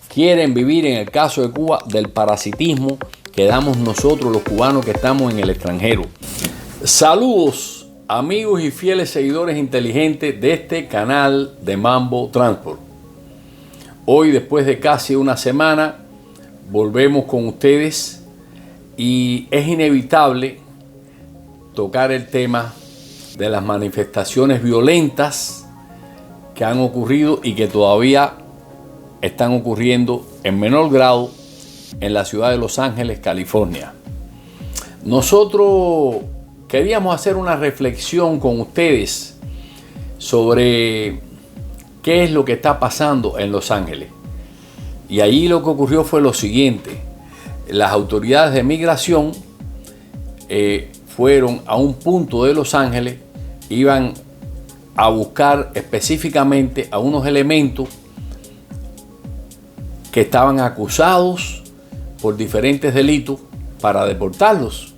quieren vivir, en el caso de Cuba, del parasitismo que damos nosotros los cubanos que estamos en el extranjero. Saludos, amigos y fieles seguidores inteligentes de este canal de Mambo Transport. Hoy, después de casi una semana, volvemos con ustedes y es inevitable tocar el tema de las manifestaciones violentas que han ocurrido y que todavía están ocurriendo en menor grado en la ciudad de Los Ángeles, California. Nosotros queríamos hacer una reflexión con ustedes sobre qué es lo que está pasando en Los Ángeles. Y allí lo que ocurrió fue lo siguiente. Las autoridades de migración fueron a un punto de Los Ángeles, iban a buscar específicamente a unos elementos que estaban acusados por diferentes delitos para deportarlos.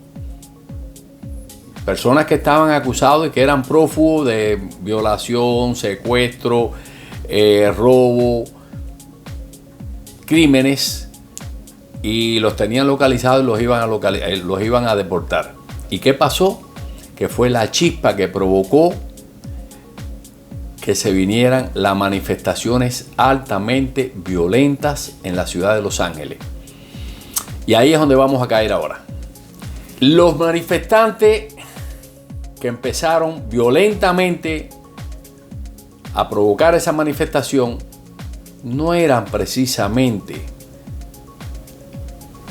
Personas que estaban acusados de que eran prófugos de violación, secuestro, robo, crímenes, y los tenían localizados y los iban a deportar. ¿Y qué pasó? Que fue la chispa que provocó que se vinieran las manifestaciones altamente violentas en la ciudad de Los Ángeles. Y ahí es donde vamos a caer ahora. Los manifestantes que empezaron violentamente a provocar esa manifestación no eran precisamente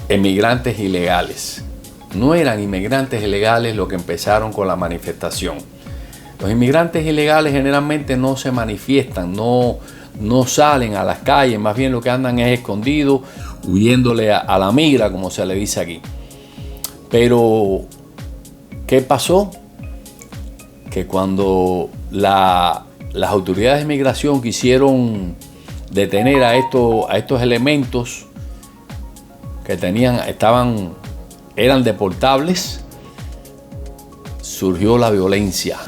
inmigrantes ilegales. No eran inmigrantes ilegales los que empezaron con la manifestación. Los inmigrantes ilegales generalmente no se manifiestan, no salen a las calles, más bien lo que andan es escondidos, huyéndole a la migra, como se le dice aquí. Pero, ¿qué pasó? Que cuando las autoridades de migración quisieron detener a estos elementos que eran deportables, surgió la violencia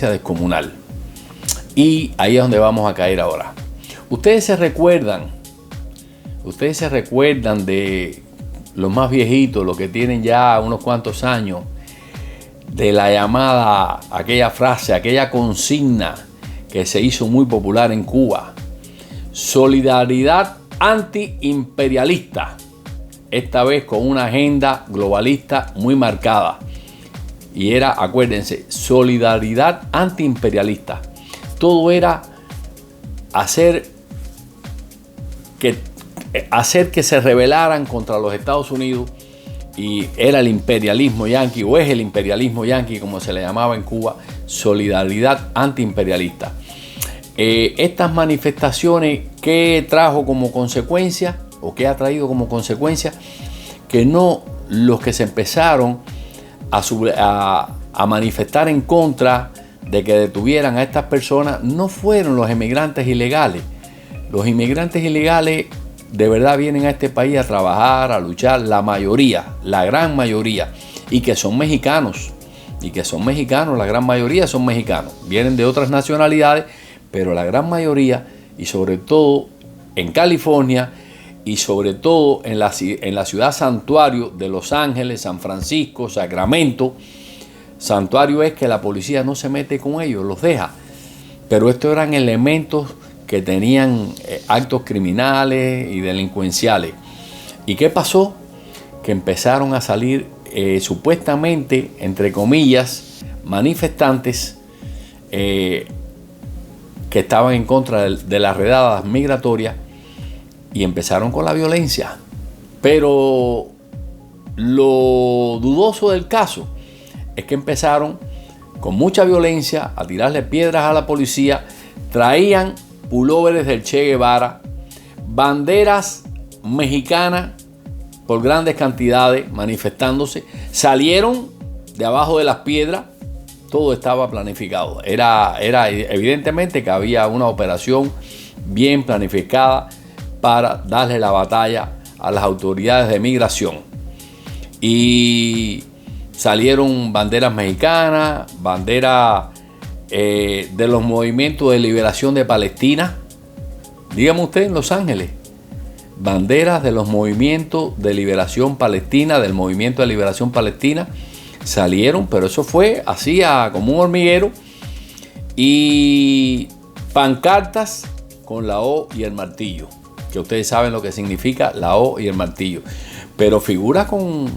descomunal. Y ahí es donde vamos a caer ahora. Ustedes se recuerdan de los más viejitos, los que tienen ya unos cuantos años, de la llamada, aquella frase, aquella consigna que se hizo muy popular en Cuba: solidaridad antiimperialista, esta vez con una agenda globalista muy marcada. Y era, acuérdense, solidaridad antiimperialista. Todo era hacer que se rebelaran contra los Estados Unidos, y era el imperialismo yanqui, o es el imperialismo yanqui, como se le llamaba en Cuba, solidaridad antiimperialista. Estas manifestaciones, ¿qué trajo como consecuencia? ¿O qué ha traído como consecuencia? Que no los que se empezaron a manifestar en contra de que detuvieran a estas personas no fueron los inmigrantes ilegales. Los inmigrantes ilegales de verdad vienen a este país a trabajar, a luchar, la gran mayoría, y que son mexicanos, la gran mayoría son mexicanos, vienen de otras nacionalidades, pero la gran mayoría, y sobre todo en California, y sobre todo en la ciudad santuario de Los Ángeles, San Francisco, Sacramento. Santuario es que la policía no se mete con ellos, los deja. Pero estos eran elementos que tenían actos criminales y delincuenciales. ¿Y qué pasó? Que empezaron a salir supuestamente, entre comillas, manifestantes que estaban en contra de las redadas migratorias, y empezaron con la violencia. Pero lo dudoso del caso es que empezaron con mucha violencia a tirarle piedras a la policía, traían pulóveres del Che Guevara, banderas mexicanas por grandes cantidades manifestándose, salieron de abajo de las piedras, todo estaba planificado. Era evidentemente que había una operación bien planificada para darle la batalla a las autoridades de migración. Y salieron banderas mexicanas, banderas de los movimientos de liberación de Palestina, Dígame usted, en Los Ángeles, banderas de los movimientos de liberación palestina, del movimiento de liberación palestina, salieron, pero eso fue así como un hormiguero, y pancartas con la O y el martillo, que ustedes saben lo que significa la O y el martillo, pero figura con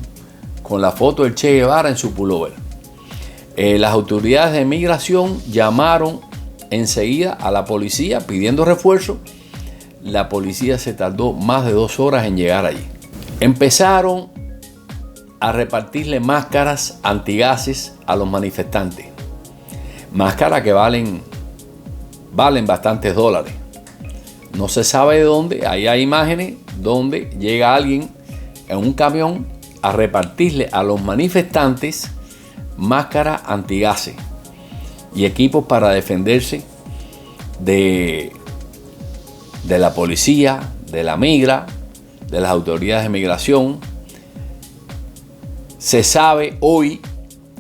la foto del Che Guevara en su pullover. Las autoridades de migración llamaron enseguida a la policía pidiendo refuerzo. La policía se tardó más de 2 horas en llegar allí. Empezaron a repartirle máscaras antigases a los manifestantes. Máscaras que valen bastantes dólares. No se sabe de dónde. Ahí hay imágenes donde llega alguien en un camión a repartirle a los manifestantes máscaras antigases y equipos para defenderse de la policía, de la migra, de las autoridades de migración. Se sabe hoy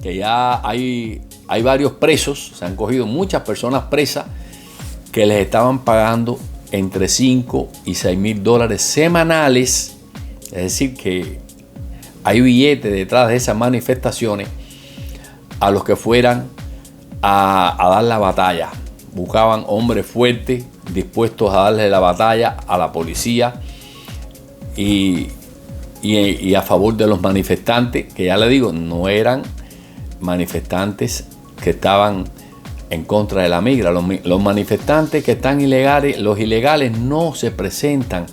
que ya hay varios presos, se han cogido muchas personas presas que les estaban pagando entre 5 y 6 mil dólares semanales. Es decir, que hay billetes detrás de esas manifestaciones a los que fueran a dar la batalla. Buscaban hombres fuertes, dispuestos a darle la batalla a la policía y a favor de los manifestantes, que ya le digo, no eran manifestantes que estaban en contra de la migra. Los manifestantes que están ilegales, los ilegales no se presentan.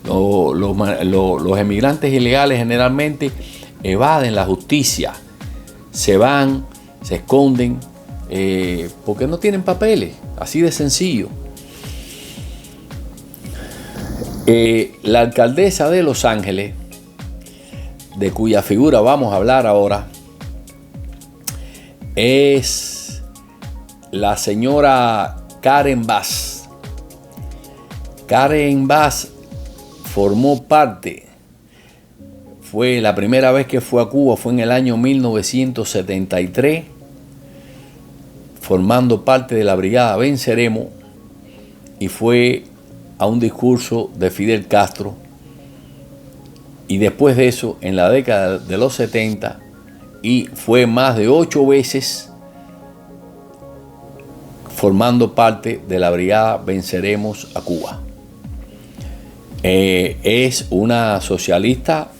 Los emigrantes ilegales generalmente evaden la justicia, se van, se esconden, porque no tienen papeles, así de sencillo. La alcaldesa de Los Ángeles, de cuya figura vamos a hablar ahora, es la señora Karen Bass. Karen Bass formó parte, fue la primera vez que fue a Cuba, fue en el año 1973, formando parte de la brigada Venceremos, y fue a un discurso de Fidel Castro, y después de eso, en la década de los 70, y fue más de 8 veces formando parte de la brigada Venceremos a Cuba. Es una socialista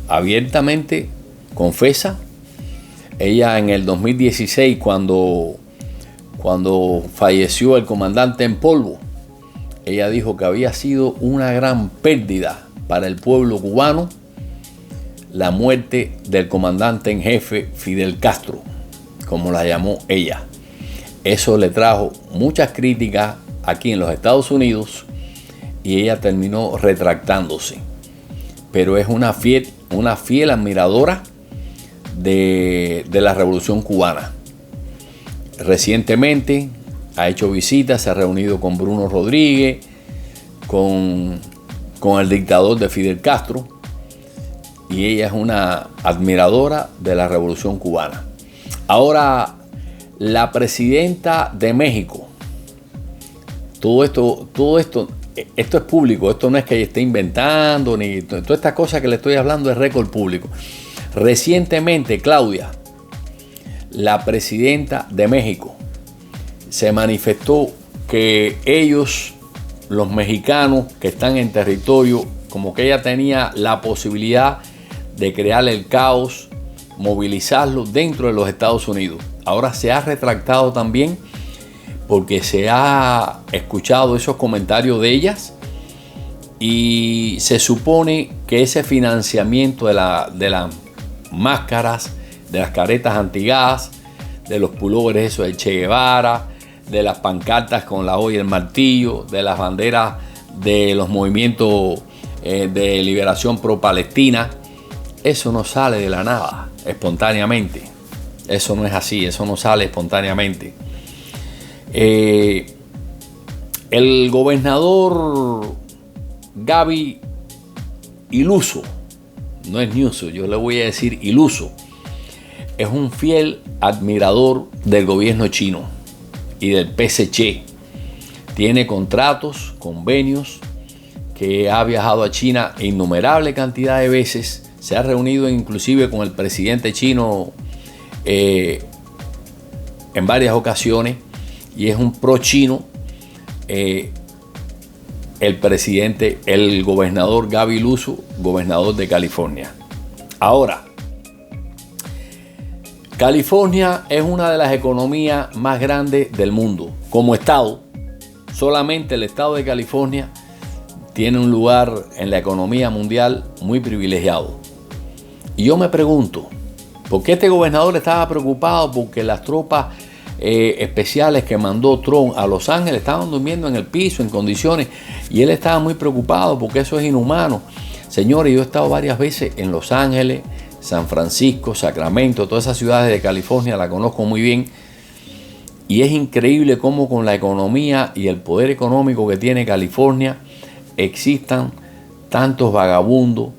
abiertamente, confesa. Ella en el 2016, cuando falleció el comandante en polvo, ella dijo que había sido una gran pérdida para el pueblo cubano la muerte del comandante en jefe Fidel Castro, como la llamó ella. Eso le trajo muchas críticas aquí en los Estados Unidos y ella terminó retractándose. Pero es una fiel admiradora de la Revolución Cubana. Recientemente ha hecho visitas, se ha reunido con Bruno Rodríguez, con el dictador de Fidel Castro, y ella es una admiradora de la Revolución Cubana. Ahora, la presidenta de México, todo esto es público, esto no es que ella esté inventando, ni todas estas cosas que le estoy hablando es récord público. Recientemente, Claudia, la presidenta de México, se manifestó que ellos, los mexicanos que están en territorio, como que ella tenía la posibilidad de crear el caos, movilizarlos dentro de los Estados Unidos. Ahora se ha retractado también porque se ha escuchado esos comentarios de ellas y se supone que ese financiamiento de las máscaras, de las caretas antigas, de los pullovers esos de Che Guevara, de las pancartas con la O y el martillo, de las banderas de los movimientos de liberación pro-palestina, eso no sale de la nada, espontáneamente. Eso no es así, eso no sale espontáneamente. El gobernador Gaby Iluso, no es Newsom, yo le voy a decir Iluso, es un fiel admirador del gobierno chino y del PSC, tiene contratos, convenios, que ha viajado a China innumerable cantidad de veces, se ha reunido inclusive con el presidente chino en varias ocasiones, y es un pro chino. El gobernador Gaby Lusso, gobernador de California. Ahora, California es una de las economías más grandes del mundo. Como estado, solamente el estado de California tiene un lugar en la economía mundial muy privilegiado. Y yo me pregunto, ¿por qué este gobernador estaba preocupado porque las tropas especiales que mandó Trump a Los Ángeles estaban durmiendo en el piso en condiciones, y él estaba muy preocupado porque eso es inhumano? Señores, yo he estado varias veces en Los Ángeles, San Francisco, Sacramento, todas esas ciudades de California la conozco muy bien, y es increíble cómo con la economía y el poder económico que tiene California existan tantos vagabundos,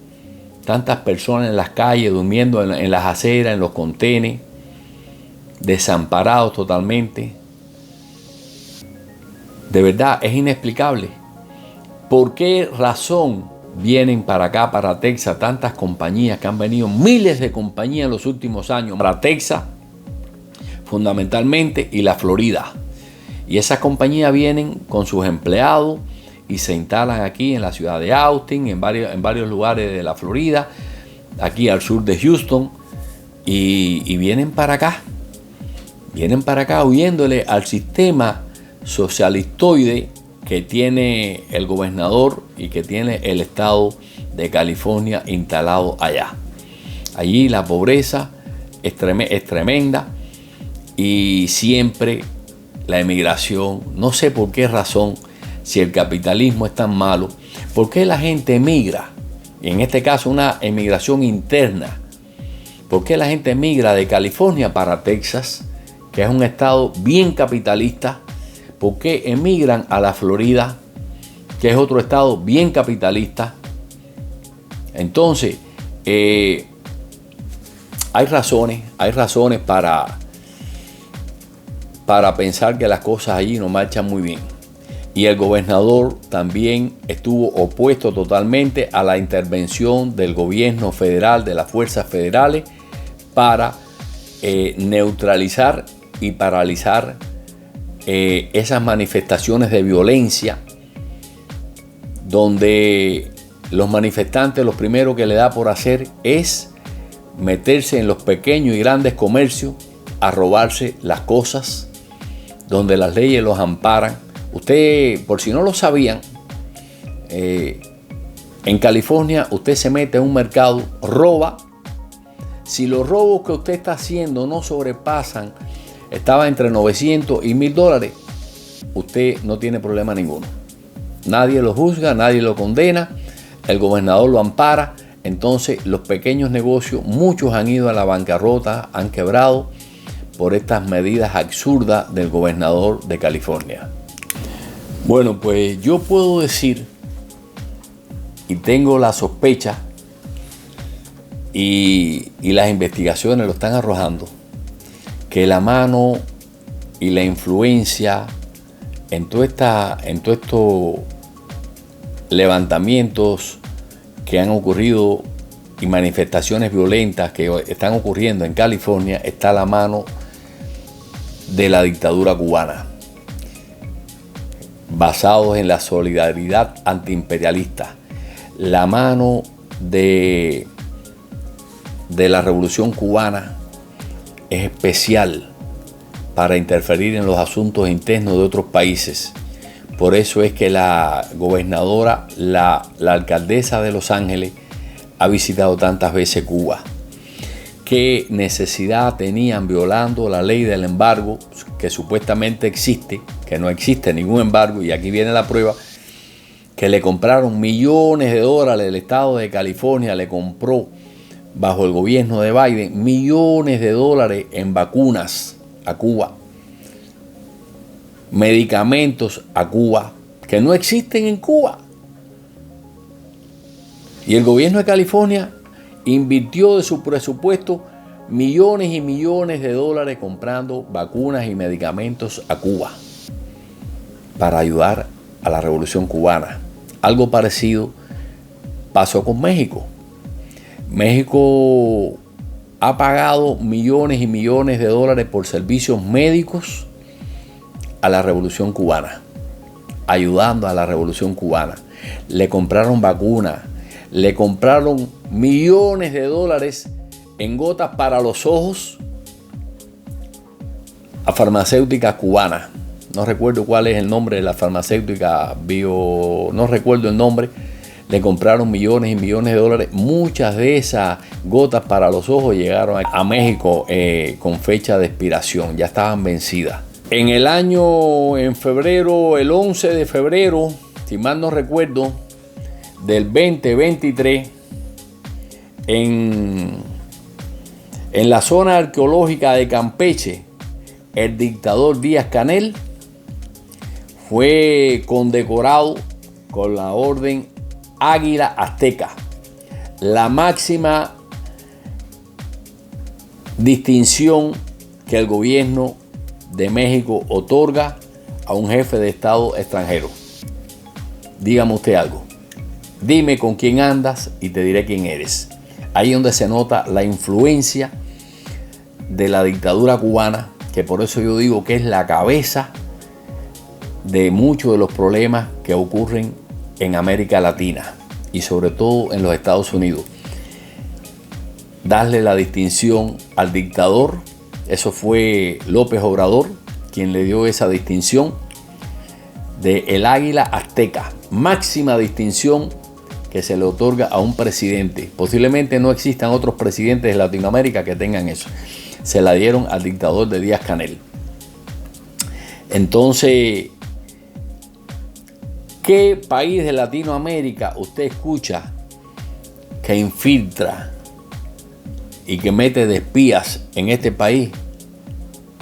tantas personas en las calles durmiendo en las aceras, en los contenes, desamparados totalmente. De verdad es inexplicable. ¿Por qué razón vienen para acá, para Texas, tantas compañías que han venido, miles de compañías en los últimos años, para Texas fundamentalmente y la Florida? Y esas compañías vienen con sus empleados y se instalan aquí en la ciudad de Austin, en varios lugares de la Florida, aquí al sur de Houston, y vienen para acá. Vienen para acá huyéndole al sistema socialistoide que tiene el gobernador y que tiene el estado de California instalado allá. Allí la pobreza es tremenda, y siempre la emigración, no sé por qué razón, si el capitalismo es tan malo, ¿por qué la gente emigra? Y en este caso una emigración interna. ¿Por qué la gente emigra de California para Texas, que es un estado bien capitalista? ¿Por qué emigran a la Florida, que es otro estado bien capitalista? Entonces, hay razones para pensar que las cosas allí no marchan muy bien. Y el gobernador también estuvo opuesto totalmente a la intervención del gobierno federal, de las fuerzas federales, para neutralizar y paralizar esas manifestaciones de violencia, donde los manifestantes lo primero que le da por hacer es meterse en los pequeños y grandes comercios a robarse las cosas, donde las leyes los amparan. Usted, por si no lo sabían, en California usted se mete en un mercado, roba. Si los robos que usted está haciendo no sobrepasan, estaba entre 900 y $1,000, usted no tiene problema ninguno. Nadie lo juzga, nadie lo condena, el gobernador lo ampara. Entonces los pequeños negocios, muchos han ido a la bancarrota, han quebrado por estas medidas absurdas del gobernador de California. Bueno, pues yo puedo decir, y tengo la sospecha, y las investigaciones lo están arrojando, que la mano y la influencia en todos estos levantamientos que han ocurrido y manifestaciones violentas que están ocurriendo en California, está la mano de la dictadura cubana, basados en la solidaridad antiimperialista. La mano de la revolución cubana es especial para interferir en los asuntos internos de otros países. Por eso es que la gobernadora, la alcaldesa de Los Ángeles, ha visitado tantas veces Cuba. ¿Qué necesidad tenían, violando la ley del embargo que supuestamente existe, que no existe ningún embargo? Y aquí viene la prueba, que le compraron millones de dólares, el estado de California le compró bajo el gobierno de Biden millones de dólares en vacunas a Cuba, medicamentos a Cuba que no existen en Cuba. Y el gobierno de California invirtió de su presupuesto millones y millones de dólares comprando vacunas y medicamentos a Cuba. para ayudar a la Revolución Cubana. Algo parecido pasó con México. México ha pagado millones y millones de dólares por servicios médicos a la Revolución Cubana, ayudando a la Revolución Cubana. Le compraron vacunas, le compraron millones de dólares en gotas para los ojos a farmacéuticas cubanas. No recuerdo cuál es el nombre de la farmacéutica no recuerdo el nombre. Le compraron millones y millones de dólares. Muchas de esas gotas para los ojos llegaron a México con fecha de expiración. Ya estaban vencidas. En febrero, el 11 de febrero, si mal no recuerdo, del 2023, en la zona arqueológica de Campeche, el dictador Díaz-Canel fue condecorado con la Orden Águila Azteca, la máxima distinción que el gobierno de México otorga a un jefe de Estado extranjero. Dígame usted algo. Dime con quién andas y te diré quién eres. Ahí es donde se nota la influencia de la dictadura cubana, que por eso yo digo que es la cabeza de muchos de los problemas que ocurren en América Latina y sobre todo en los Estados Unidos. Darle la distinción al dictador, eso fue López Obrador quien le dio esa distinción de el Águila Azteca, máxima distinción que se le otorga a un presidente. Posiblemente no existan otros presidentes de Latinoamérica que tengan eso. Se la dieron al dictador de Díaz-Canel. Entonces, ¿qué país de Latinoamérica usted escucha que infiltra y que mete de espías en este país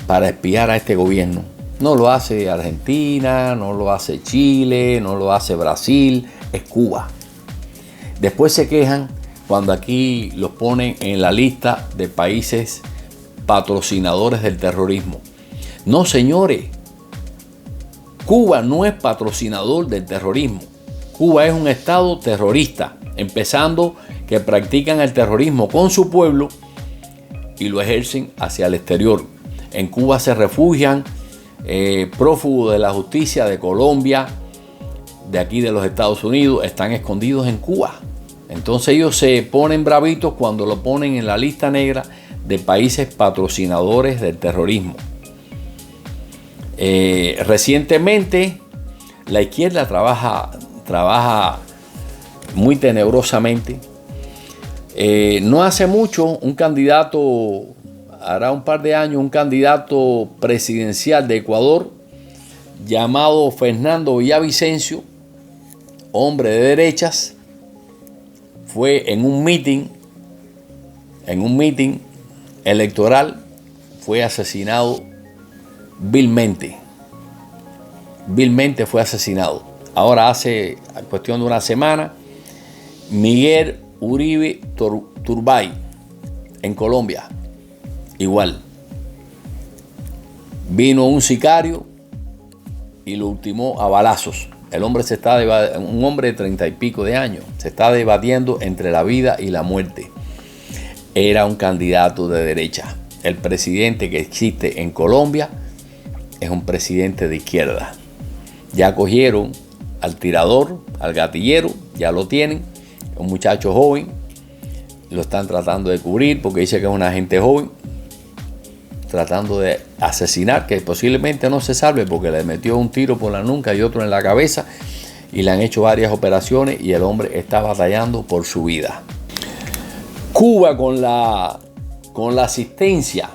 para espiar a este gobierno? No lo hace Argentina, no lo hace Chile, no lo hace Brasil, es Cuba. Después se quejan cuando aquí los ponen en la lista de países patrocinadores del terrorismo. No, señores, Cuba no es patrocinador del terrorismo. Cuba es un estado terrorista, empezando que practican el terrorismo con su pueblo y lo ejercen hacia el exterior. En Cuba se refugian prófugos de la justicia de Colombia, de aquí de los Estados Unidos, están escondidos en Cuba. Entonces ellos se ponen bravitos cuando lo ponen en la lista negra de países patrocinadores del terrorismo. Recientemente la izquierda trabaja muy tenebrosamente. No hace mucho un candidato, hará un par de años, un candidato presidencial de Ecuador llamado Fernando Villavicencio, hombre de derechas, fue en un meeting electoral, fue asesinado vilmente fue asesinado. Ahora hace cuestión de una semana, Miguel Uribe Turbay en Colombia, igual. Vino un sicario y lo ultimó a balazos. El hombre un hombre de 30 y pico de años, se está debatiendo entre la vida y la muerte. Era un candidato de derecha. El presidente que existe en Colombia es un presidente de izquierda. Ya cogieron al tirador, al gatillero, ya lo tienen. Un muchacho joven, lo están tratando de cubrir porque dice que es una gente joven, tratando de asesinar, que posiblemente no se salve porque le metió un tiro por la nuca y otro en la cabeza y le han hecho varias operaciones y el hombre está batallando por su vida. Cuba con la asistencia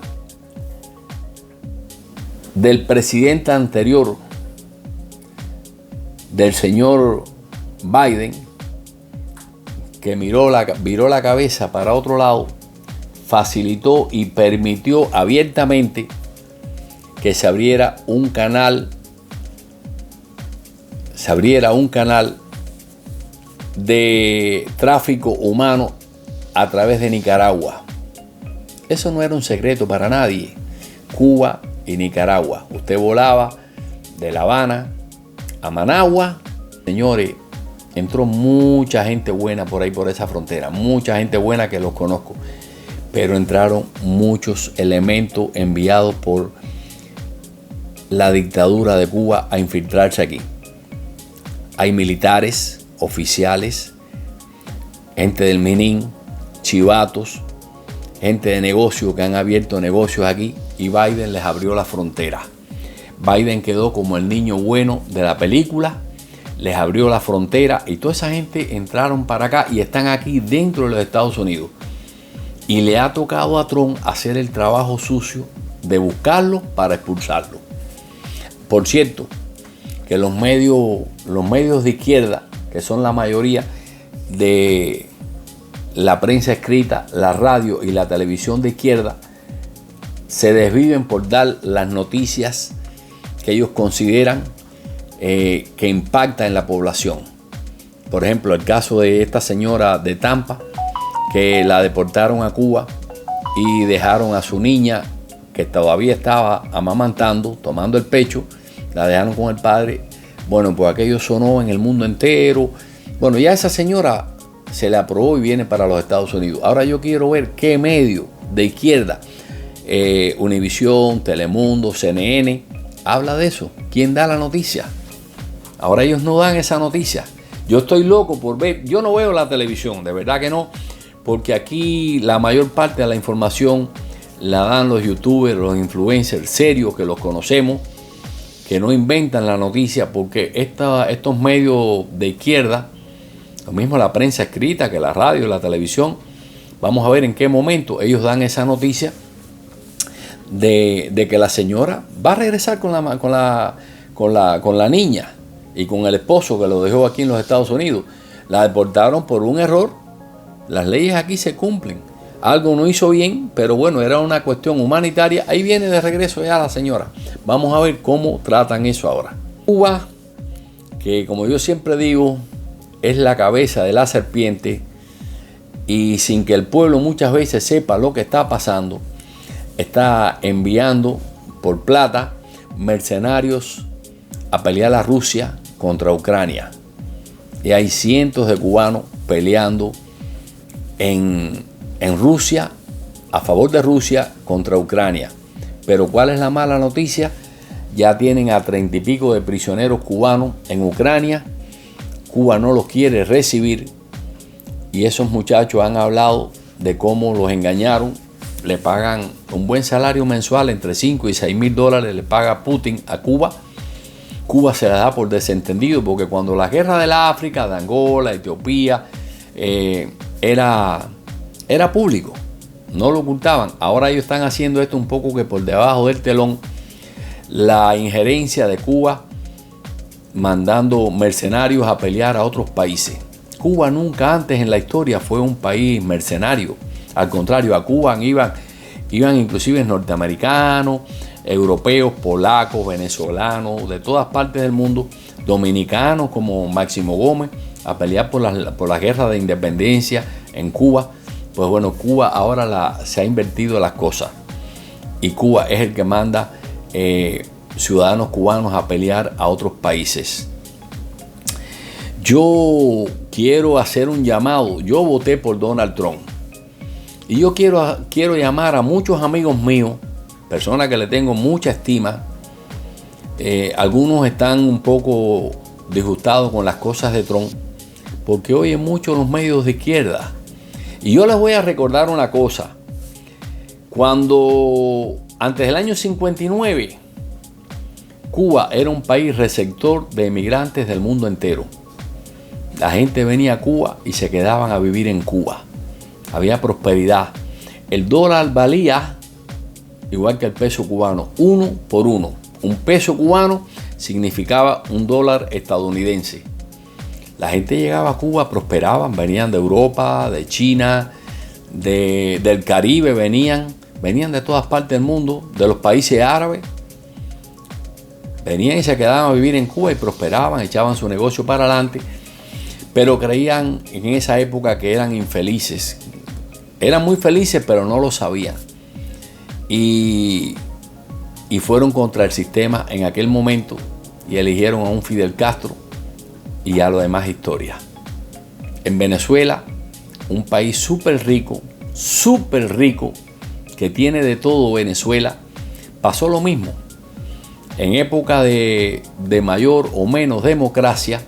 del presidente anterior, del señor Biden, que viró la cabeza para otro lado, facilitó y permitió abiertamente que se abriera un canal de tráfico humano a través de Nicaragua. Eso no era un secreto para nadie. Cuba y Nicaragua. Usted volaba de La Habana a Managua. Señores, entró mucha gente buena por ahí, por esa frontera, mucha gente buena que los conozco, pero entraron muchos elementos enviados por la dictadura de Cuba a infiltrarse aquí. Hay militares, oficiales, gente del Minin, chivatos, gente de negocio que han abierto negocios aquí, y Biden les abrió la frontera. Biden quedó como el niño bueno de la película, les abrió la frontera y toda esa gente entraron para acá y están aquí dentro de los Estados Unidos. Y le ha tocado a Trump hacer el trabajo sucio de buscarlo para expulsarlo. Por cierto, que los medios de izquierda, que son la mayoría de la prensa escrita, la radio y la televisión de izquierda, se desviven por dar las noticias que ellos consideran que impactan en la población. Por ejemplo, el caso de esta señora de Tampa, que la deportaron a Cuba y dejaron a su niña, que todavía estaba amamantando, tomando el pecho, la dejaron con el padre. Bueno, pues aquello sonó en el mundo entero. Bueno, ya esa señora se le aprobó y viene para los Estados Unidos. Ahora yo quiero ver qué medio de izquierda, Univisión, Telemundo, CNN, habla de eso. ¿Quién da la noticia? Ahora ellos no dan esa noticia. Yo estoy loco por ver. Yo no veo la televisión, de verdad que no, porque aquí la mayor parte de la información la dan los youtubers, los influencers serios que los conocemos, que no inventan la noticia, porque estos medios de izquierda, lo mismo la prensa escrita que la radio y la televisión, vamos a ver en qué momento ellos dan esa noticia de que la señora va a regresar con la niña y con el esposo que lo dejó aquí en los Estados Unidos. La deportaron por un error. Las leyes aquí se cumplen. Algo no hizo bien, pero bueno, era una cuestión humanitaria. Ahí viene de regreso ya la señora. Vamos a ver cómo tratan eso ahora. Cuba, que como yo siempre digo, es la cabeza de la serpiente, y sin que el pueblo muchas veces sepa lo que está pasando, está enviando por plata mercenarios a pelear a Rusia contra Ucrania. Y hay cientos de cubanos peleando en Rusia, a favor de Rusia, contra Ucrania. Pero ¿cuál es la mala noticia? Ya tienen a 30 y pico de prisioneros cubanos en Ucrania. Cuba no los quiere recibir, y esos muchachos han hablado de cómo los engañaron. Le pagan un buen salario mensual, entre 5 y 6 mil dólares le paga Putin a Cuba. Cuba se la da por desentendido, porque cuando la guerra del África, de Angola, Etiopía, era público, no lo ocultaban. Ahora ellos están haciendo esto un poco que por debajo del telón, la injerencia de Cuba mandando mercenarios a pelear a otros países. Cuba nunca antes en la historia fue un país mercenario. Al contrario, a Cuba iban inclusive norteamericanos, europeos, polacos, venezolanos, de todas partes del mundo, dominicanos como Máximo Gómez, a pelear por la guerra de independencia en Cuba. Pues bueno, Cuba ahora se ha invertido las cosas, y Cuba es el que manda ciudadanos cubanos a pelear a otros países. Yo quiero hacer un llamado. Yo voté por Donald Trump, y yo quiero llamar a muchos amigos míos, personas que le tengo mucha estima. Algunos están un poco disgustados con las cosas de Trump, porque oyen mucho los medios de izquierda. Y yo les voy a recordar una cosa. Cuando antes del año 59, Cuba era un país receptor de emigrantes del mundo entero. La gente venía a Cuba y se quedaban a vivir en Cuba. Había prosperidad. El dólar valía igual que el peso cubano, 1 por 1. Un peso cubano significaba un dólar estadounidense. La gente llegaba a Cuba, prosperaban, venían de Europa, de China, del Caribe, venían de todas partes del mundo, de los países árabes. Venían y se quedaban a vivir en Cuba y prosperaban, echaban su negocio para adelante, pero creían en esa época que eran infelices. Eran muy felices, pero no lo sabían. Y fueron contra el sistema en aquel momento, y eligieron a un Fidel Castro y a lo demás historia. En Venezuela, un país súper rico, que tiene de todo Venezuela, pasó lo mismo. En época de mayor o menos democracia,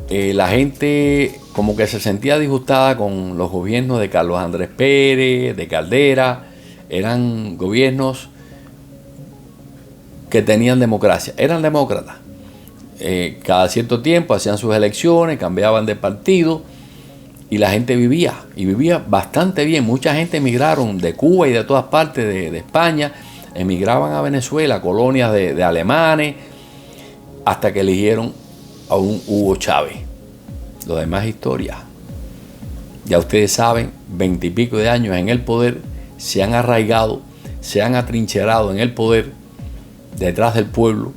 la gente como que se sentía disgustada con los gobiernos de Carlos Andrés Pérez, de Caldera. Eran gobiernos que tenían democracia, eran demócratas. Cada cierto tiempo hacían sus elecciones, cambiaban de partido y la gente vivía bastante bien. Mucha gente emigraron de Cuba y de todas partes de España, emigraban a Venezuela, colonias de alemanes, hasta que eligieron a un Hugo Chávez. Lo demás historia. Ya ustedes saben, 20 y pico de años en el poder, se han arraigado, se han atrincherado en el poder, detrás del pueblo,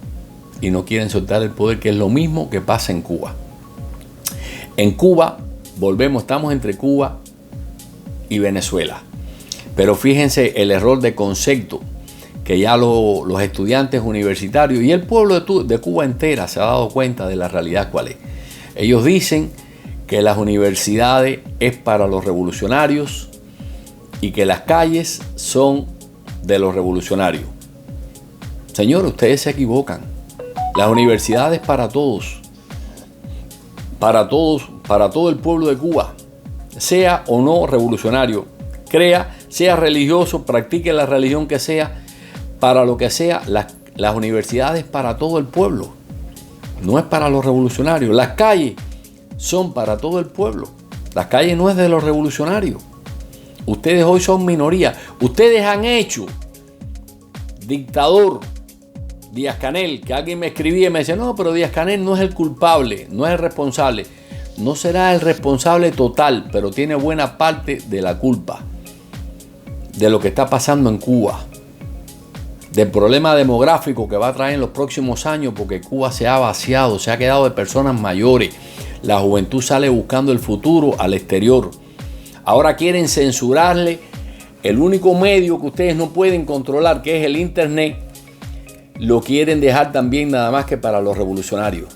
y no quieren soltar el poder, que es lo mismo que pasa en Cuba. En Cuba, estamos entre Cuba y Venezuela. Pero fíjense el error de concepto que ya los estudiantes universitarios y el pueblo de Cuba entera se ha dado cuenta de la realidad cuál es. Ellos dicen que las universidades es para los revolucionarios y que las calles son de los revolucionarios. Señores, ustedes se equivocan. Las universidades para todos, para todo el pueblo de Cuba, sea o no revolucionario, sea religioso, practique la religión que sea, para lo que sea, las universidades para todo el pueblo, no es para los revolucionarios. Las calles son para todo el pueblo, las calles no es de los revolucionarios. Ustedes hoy son minoría, ustedes han hecho dictador Díaz-Canel, que alguien me escribía y me decía, no, pero Díaz-Canel no es el culpable, no es el responsable. No será el responsable total, pero tiene buena parte de la culpa de lo que está pasando en Cuba, del problema demográfico que va a traer en los próximos años, porque Cuba se ha vaciado, se ha quedado de personas mayores. La juventud sale buscando el futuro al exterior. Ahora quieren censurarle el único medio que ustedes no pueden controlar, que es el internet. Lo quieren dejar también nada más que para los revolucionarios.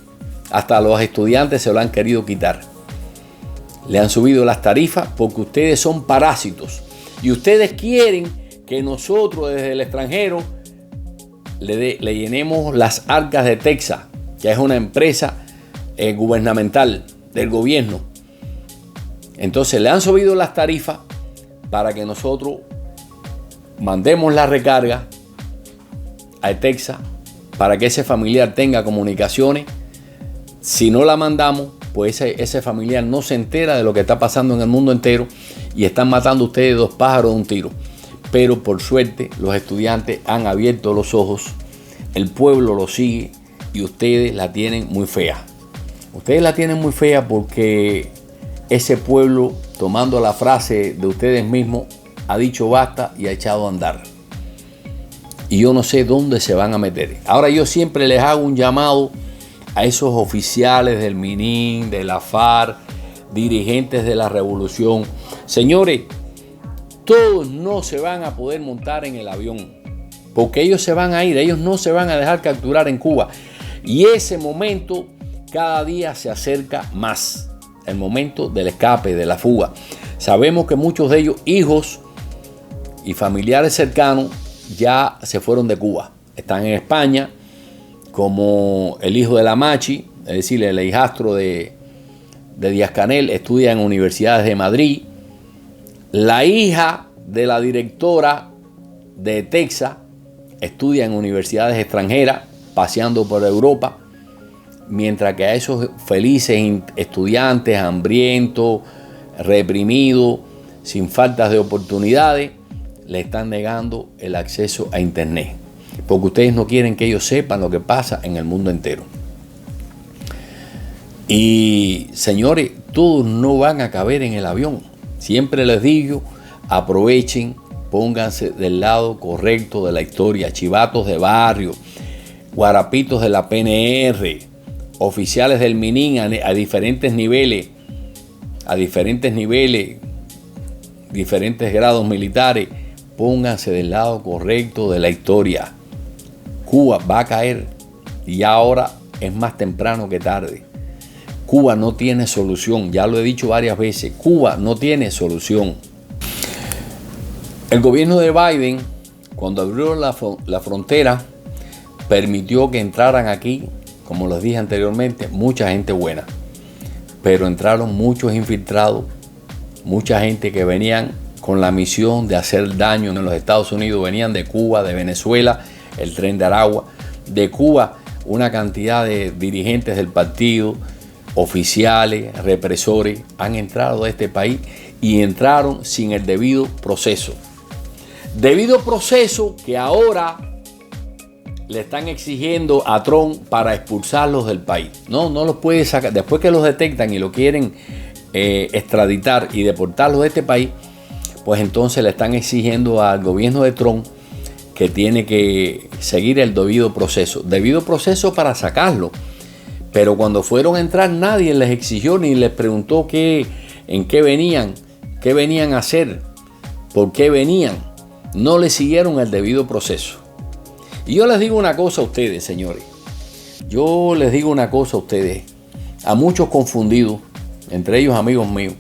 Hasta los estudiantes se lo han querido quitar. Le han subido las tarifas porque ustedes son parásitos. Y ustedes quieren que nosotros desde el extranjero le llenemos las arcas de Texas, que es una empresa gubernamental del gobierno. Entonces le han subido las tarifas para que nosotros mandemos la recarga a Texas para que ese familiar tenga comunicaciones. Si no la mandamos, pues ese familiar no se entera de lo que está pasando en el mundo entero y están matando ustedes dos pájaros de un tiro. Pero por suerte los estudiantes han abierto los ojos, el pueblo lo sigue y ustedes la tienen muy fea. Ustedes la tienen muy fea porque ese pueblo, tomando la frase de ustedes mismos, ha dicho basta y ha echado a andar. Y yo no sé dónde se van a meter. Ahora yo siempre les hago un llamado a esos oficiales del MININ, de la FARC, dirigentes de la revolución. Señores, todos no se van a poder montar en el avión, porque ellos se van a ir, ellos no se van a dejar capturar en Cuba. Y ese momento cada día se acerca más, el momento del escape, de la fuga. Sabemos que muchos de ellos, hijos y familiares cercanos, ya se fueron de Cuba. Están en España, como el hijo de la Machi, es decir, el hijastro de Díaz-Canel, estudia en universidades de Madrid. La hija de la directora de Texas estudia en universidades extranjeras, paseando por Europa, mientras que a esos felices estudiantes, hambrientos, reprimidos, sin faltas de oportunidades, le están negando el acceso a internet, porque ustedes no quieren que ellos sepan lo que pasa en el mundo entero. Y señores, todos no van a caber en el avión. Siempre les digo, aprovechen, pónganse del lado correcto de la historia. Chivatos de barrio, guarapitos de la PNR, oficiales del MININ a diferentes niveles, diferentes grados militares. Pónganse del lado correcto de la historia. Cuba va a caer y ahora es más temprano que tarde. Cuba no tiene solución, ya lo he dicho varias veces, Cuba no tiene solución. El gobierno de Biden, cuando abrió la frontera, permitió que entraran aquí, como les dije anteriormente, mucha gente buena. Pero entraron muchos infiltrados, mucha gente que venían con la misión de hacer daño en los Estados Unidos, venían de Cuba, de Venezuela, el Tren de Aragua, de Cuba una cantidad de dirigentes del partido, oficiales, represores, han entrado a este país y entraron sin el debido proceso. Debido proceso que ahora le están exigiendo a Trump para expulsarlos del país. No los puede sacar. Después que los detectan y lo quieren extraditar y deportarlos de este país, pues entonces le están exigiendo al gobierno de Trump que tiene que seguir el debido proceso. Debido proceso para sacarlo. Pero cuando fueron a entrar nadie les exigió ni les preguntó en qué venían a hacer, por qué venían. No le siguieron el debido proceso. Y yo les digo una cosa a ustedes, señores. Yo les digo una cosa a ustedes, a muchos confundidos, entre ellos amigos míos.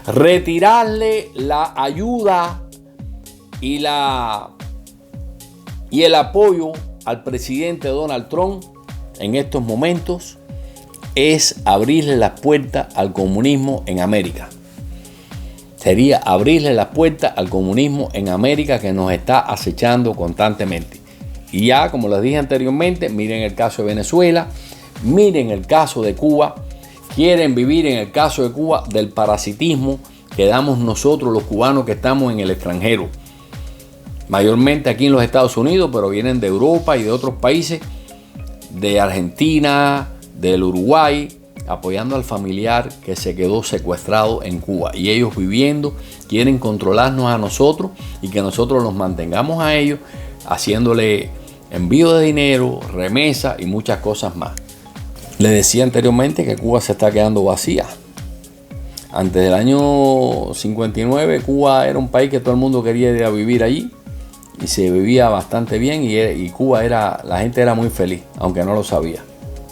Retirarle la ayuda y el apoyo al presidente Donald Trump en estos momentos es abrirle las puertas al comunismo en América. Sería abrirle las puertas al comunismo en América que nos está acechando constantemente. Y ya, como les dije anteriormente, miren el caso de Venezuela, miren el caso de Cuba. Quieren vivir en el caso de Cuba del parasitismo que damos nosotros los cubanos que estamos en el extranjero. Mayormente aquí en los Estados Unidos, pero vienen de Europa y de otros países, de Argentina, del Uruguay, apoyando al familiar que se quedó secuestrado en Cuba. Y ellos viviendo, quieren controlarnos a nosotros y que nosotros los mantengamos a ellos, haciéndole envío de dinero, remesa y muchas cosas más. Les decía anteriormente que Cuba se está quedando vacía. Antes del año 59, Cuba era un país que todo el mundo quería ir a vivir allí y se vivía bastante bien y Cuba la gente era muy feliz, aunque no lo sabía.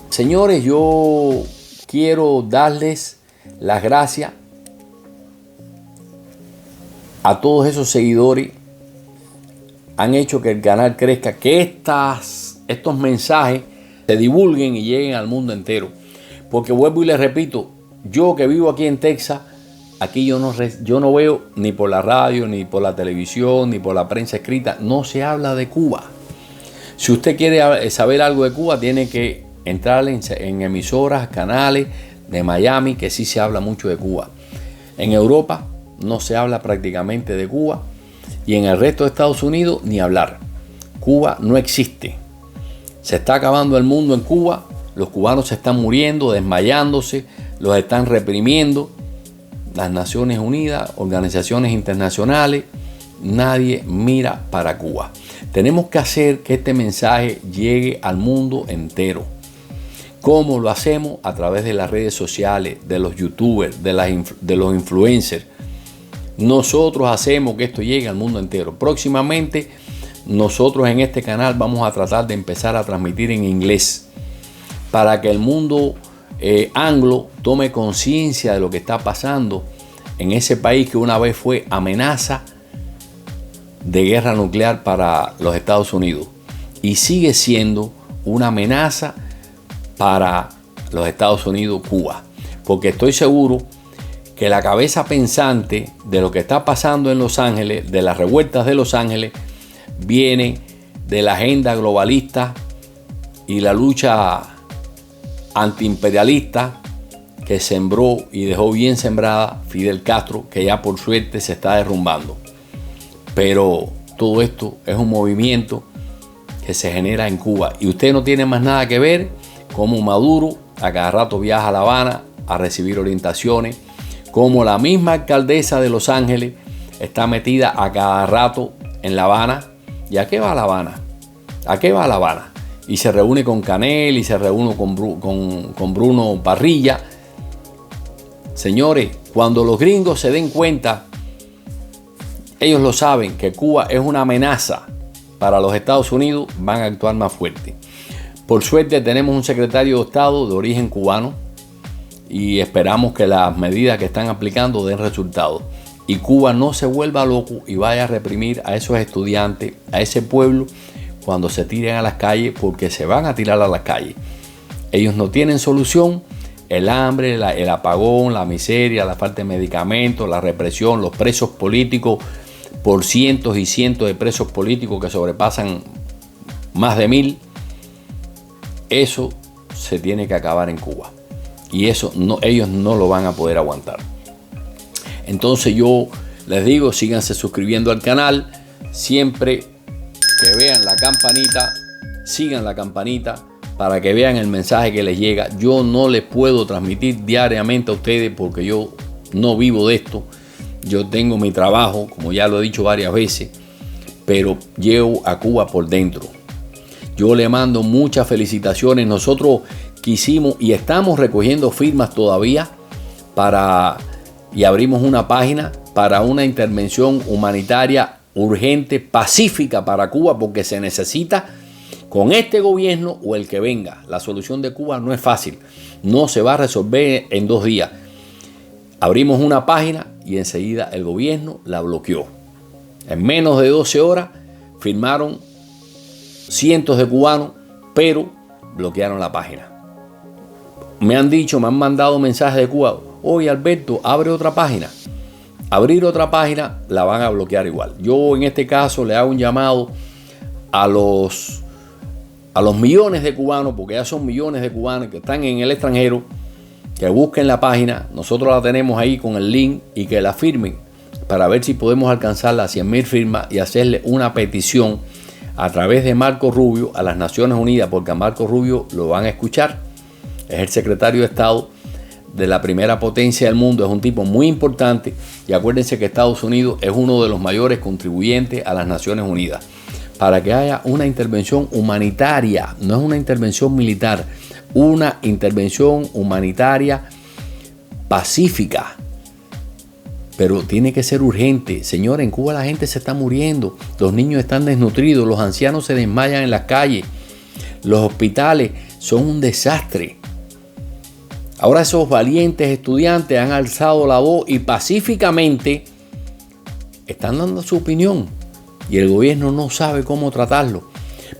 Señores, yo quiero darles las gracias a todos esos seguidores. Han hecho que el canal crezca, que estos mensajes se divulguen y lleguen al mundo entero. Porque vuelvo y les repito, yo que vivo aquí en Texas, aquí yo no veo ni por la radio, ni por la televisión, ni por la prensa escrita, no se habla de Cuba. Si usted quiere saber algo de Cuba, tiene que entrar en emisoras, canales de Miami, que sí se habla mucho de Cuba. En Europa no se habla prácticamente de Cuba y en el resto de Estados Unidos ni hablar. Cuba no existe. Se está acabando el mundo en Cuba, los cubanos se están muriendo, desmayándose, los están reprimiendo. Las Naciones Unidas, organizaciones internacionales, nadie mira para Cuba. Tenemos que hacer que este mensaje llegue al mundo entero. ¿Cómo lo hacemos? A través de las redes sociales, de los youtubers, de los influencers. Nosotros hacemos que esto llegue al mundo entero. Próximamente, nosotros en este canal vamos a tratar de empezar a transmitir en inglés para que el mundo anglo tome conciencia de lo que está pasando en ese país que una vez fue amenaza de guerra nuclear para los Estados Unidos y sigue siendo una amenaza para los Estados Unidos, Cuba, porque estoy seguro que la cabeza pensante de lo que está pasando en Los Ángeles, de las revueltas de Los Ángeles, viene de la agenda globalista y la lucha antiimperialista que sembró y dejó bien sembrada Fidel Castro, que ya por suerte se está derrumbando. Pero todo esto es un movimiento que se genera en Cuba y usted no tiene más nada que ver cómo Maduro a cada rato viaja a La Habana a recibir orientaciones, como la misma alcaldesa de Los Ángeles está metida a cada rato en La Habana. ¿Y a qué va La Habana? ¿A qué va La Habana? Y se reúne con Canel y se reúne con Bruno Parrilla. Señores, cuando los gringos se den cuenta, ellos lo saben, que Cuba es una amenaza para los Estados Unidos, van a actuar más fuerte. Por suerte tenemos un secretario de Estado de origen cubano y esperamos que las medidas que están aplicando den resultados. Y Cuba no se vuelva loco y vaya a reprimir a esos estudiantes, a ese pueblo, cuando se tiren a las calles, porque se van a tirar a las calles. Ellos no tienen solución. El hambre, el apagón, la miseria, la falta de medicamentos, la represión, los presos políticos, por cientos y cientos de presos políticos que sobrepasan más de 1000. Eso se tiene que acabar en Cuba. Y eso ellos no lo van a poder aguantar. Entonces yo les digo, síganse suscribiendo al canal. Siempre que vean la campanita, sigan la campanita para que vean el mensaje que les llega. Yo no les puedo transmitir diariamente a ustedes porque yo no vivo de esto. Yo tengo mi trabajo, como ya lo he dicho varias veces, pero llevo a Cuba por dentro. Yo le mando muchas felicitaciones. Nosotros quisimos y estamos recogiendo firmas todavía y abrimos una página para una intervención humanitaria urgente, pacífica para Cuba, porque se necesita con este gobierno o el que venga. La solución de Cuba no es fácil, no se va a resolver en 2 días. Abrimos una página y enseguida el gobierno la bloqueó. En menos de 12 horas firmaron cientos de cubanos, pero bloquearon la página. Me han mandado mensajes de Cuba: oye, Alberto, abre otra página. Abrir otra página, la van a bloquear igual. Yo en este caso le hago un llamado a los millones de cubanos, porque ya son millones de cubanos que están en el extranjero, que busquen la página. Nosotros la tenemos ahí con el link y que la firmen para ver si podemos alcanzar las 100.000 firmas y hacerle una petición a través de Marco Rubio a las Naciones Unidas, porque a Marco Rubio lo van a escuchar. Es el secretario de Estado de la primera potencia del mundo, es un tipo muy importante, y acuérdense que Estados Unidos es uno de los mayores contribuyentes a las Naciones Unidas, para que haya una intervención humanitaria, no es una intervención militar, una intervención humanitaria pacífica, pero tiene que ser urgente. Señores, en Cuba la gente se está muriendo, los niños están desnutridos, los ancianos se desmayan en las calles, los hospitales son un desastre. Ahora esos valientes estudiantes han alzado la voz y pacíficamente están dando su opinión y el gobierno no sabe cómo tratarlo.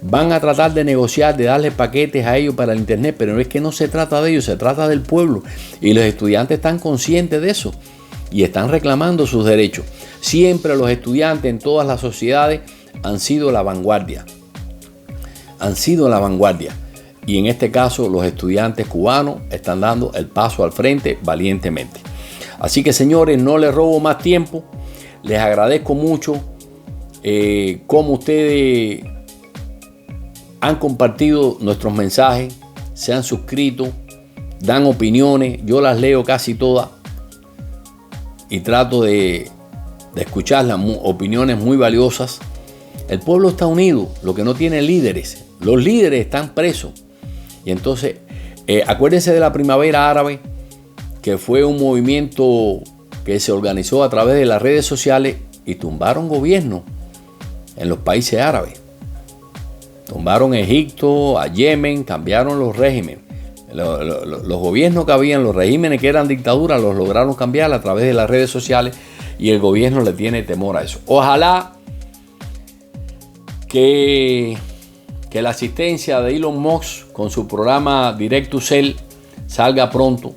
Van a tratar de negociar, de darle paquetes a ellos para el internet, pero es que no se trata de ellos, se trata del pueblo, y los estudiantes están conscientes de eso y están reclamando sus derechos. Siempre los estudiantes en todas las sociedades han sido la vanguardia. Han sido la vanguardia. Y en este caso los estudiantes cubanos están dando el paso al frente valientemente. Así que, señores, no les robo más tiempo. Les agradezco mucho cómo ustedes han compartido nuestros mensajes, se han suscrito, dan opiniones. Yo las leo casi todas y trato de escuchar las opiniones muy valiosas. El pueblo está unido, lo que no tiene líderes. Los líderes están presos. Y entonces, acuérdense de la Primavera Árabe, que fue un movimiento que se organizó a través de las redes sociales y tumbaron gobiernos en los países árabes. Tumbaron a Egipto, a Yemen, cambiaron los regímenes. Los gobiernos que habían, los regímenes que eran dictaduras, los lograron cambiar a través de las redes sociales y el gobierno le tiene temor a eso. Ojalá que la asistencia de Elon Musk con su programa Direct to Cell salga pronto.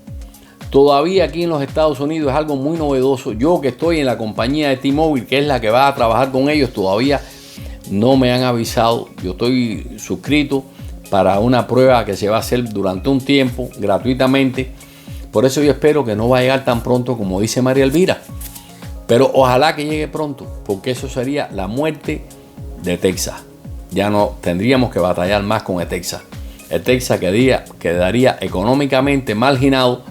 Todavía aquí en los Estados Unidos es algo muy novedoso. Yo que estoy en la compañía de T-Mobile, que es la que va a trabajar con ellos, todavía no me han avisado. Yo estoy suscrito para una prueba que se va a hacer durante un tiempo gratuitamente. Por eso yo espero que no va a llegar tan pronto como dice María Elvira. Pero ojalá que llegue pronto, porque eso sería la muerte de Texas. Ya no tendríamos que batallar más con el Texas. El Texas quedaría económicamente marginado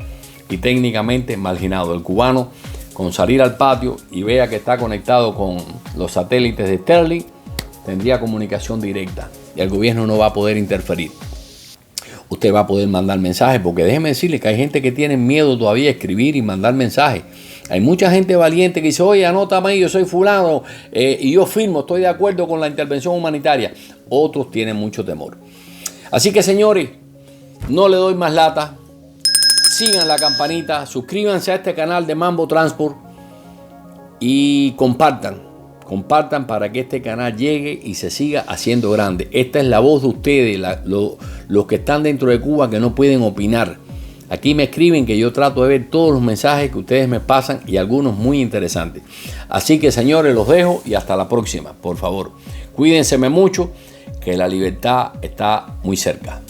y técnicamente marginado. El cubano, con salir al patio y vea que está conectado con los satélites de Sterling, tendría comunicación directa y el gobierno no va a poder interferir. Usted va a poder mandar mensajes, porque déjeme decirle que hay gente que tiene miedo todavía a escribir y mandar mensajes. Hay mucha gente valiente que dice: oye, anótame, yo soy fulano y yo firmo, estoy de acuerdo con la intervención humanitaria. Otros tienen mucho temor. Así que, señores, no le doy más lata. Sigan la campanita, suscríbanse a este canal de Mambo Transport y compartan para que este canal llegue y se siga haciendo grande. Esta es la voz de ustedes, los que están dentro de Cuba, que no pueden opinar. Aquí me escriben, que yo trato de ver todos los mensajes que ustedes me pasan, y algunos muy interesantes. Así que, señores, los dejo y hasta la próxima. Por favor, cuídense mucho, que la libertad está muy cerca.